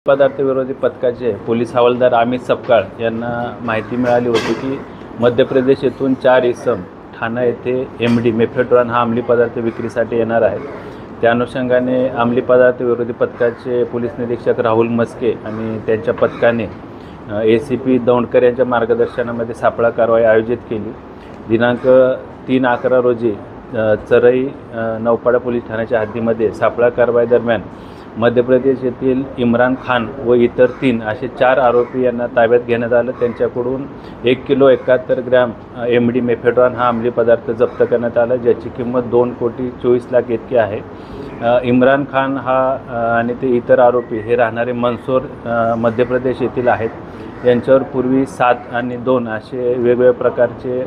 पदार्थ विरोधी पथकाचे पोलीस हवालदार अमित सपकाळ यांना माहिती मिळाली होती की मध्य प्रदेश येथून 4 इसम ठाणा येथे MD मेफेड्रॉन हा अंमली पदार्थ विक्रीसाठी येणार आहे। त्या अनुषंगाने अंमली पदार्थ विरोधी पथकाचे पोलीस निरीक्षक राहुल मस्के आणि त्यांच्या पथकाने ACP दौंडकर यांच्या मार्गदर्शनामध्ये सापळा कारवाई आयोजित केली। दिनांक 3/11 रोजी चरई नौपाडा पोलीस ठाण्याच्या हद्दीमध्ये सापळा कारवाई दरम्यान मध्य प्रदेश येथील इम्रान खान व इतर 3 असे 4 आरोपी यांना ताब्यात घेण्यात आलं। त्यांच्याकडून 1 किलो 71 ग्रॅम MD मेफेड्रॉन हा अंमली पदार्थ जप्त करण्यात आला, ज्याची किंमत 2,24,00,000 इतकी आहे। इम्रान खान हा आणि ते इतर आरोपी हे राहणारे मंदसौर मध्य प्रदेश येथील आहेत। यांच्यावर पूर्वी 7 आणि 2 असे वेगवेगळ्या प्रकारचे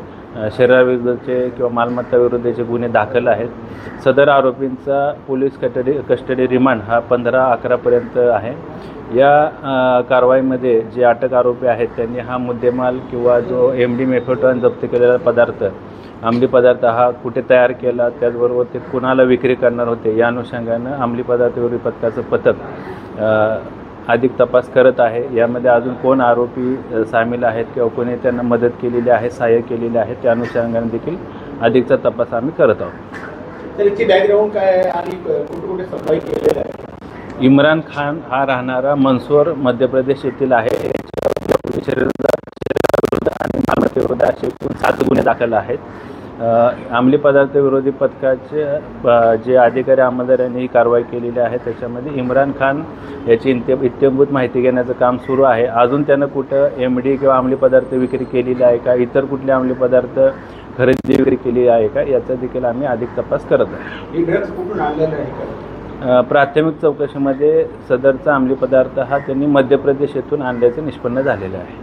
शरीराविरुद्धचे किंवा मालमत्ता विरुद्धचे गुन्हे दाखल आहेत। सदर आरोपींचा पोलीस कस्टडी रिमांड हा 15/11 पर्यंत आहे। या कारवाईमध्ये जे अटक आरोपी आहेत त्यांनी हा मुद्देमाल किंवा जो MD मेफेड्रॉन जप्त केलेला पदार्थ अंमली पदार्थ हा कुठे तयार केला, त्याचबरोबर ते कुणाला विक्री करणार होते, या अनुषंगानं अंमली पदार्थ विरोधी पथकाचं पथक अधिक तपास करत आहे। यामध्ये अजून कोण आरोपी सामील आहेत किंवा कोणी त्यांना मदत केलेली आहे, सहाय्य केलेले आहे, त्या अनुषंगाने देखील अधिकचा तपास आम्ही करत आहोत। तर याची बॅकग्राऊंड काय आहे आणि कुठे सप्लाय केलेलं आहे? इम्रान खान हा राहणारा मंदसौर मध्य प्रदेश येथील आहे। शरीराविरुद्ध आणि मालमत्तेविरुद्ध असे 7 गुन्हे दाखल आहेत। अंमली पदार्थ विरोधी पथकाचे जे अधिकारी अंमलदार यांनी ही कारवाई केलेली आहे, त्याच्यामध्ये इम्रान खान याची इत्यंभूत माहिती घेण्याचं काम सुरू आहे। अजून त्यानं कुठं MD किंवा अंमली पदार्थ विक्री केलेली आहे का, इतर कुठले अंमली पदार्थ खरेदी विक्री केली आहे का, याचा देखील आम्ही अधिक तपास करत आहे। ही ड्रग्ज कुठून आणलेला आहे का? प्राथमिक चौकशीमध्ये सदरचा अंमली पदार्थ हा त्यांनी मध्य प्रदेश येथून आणल्याचं निष्पन्न झालेलं आहे।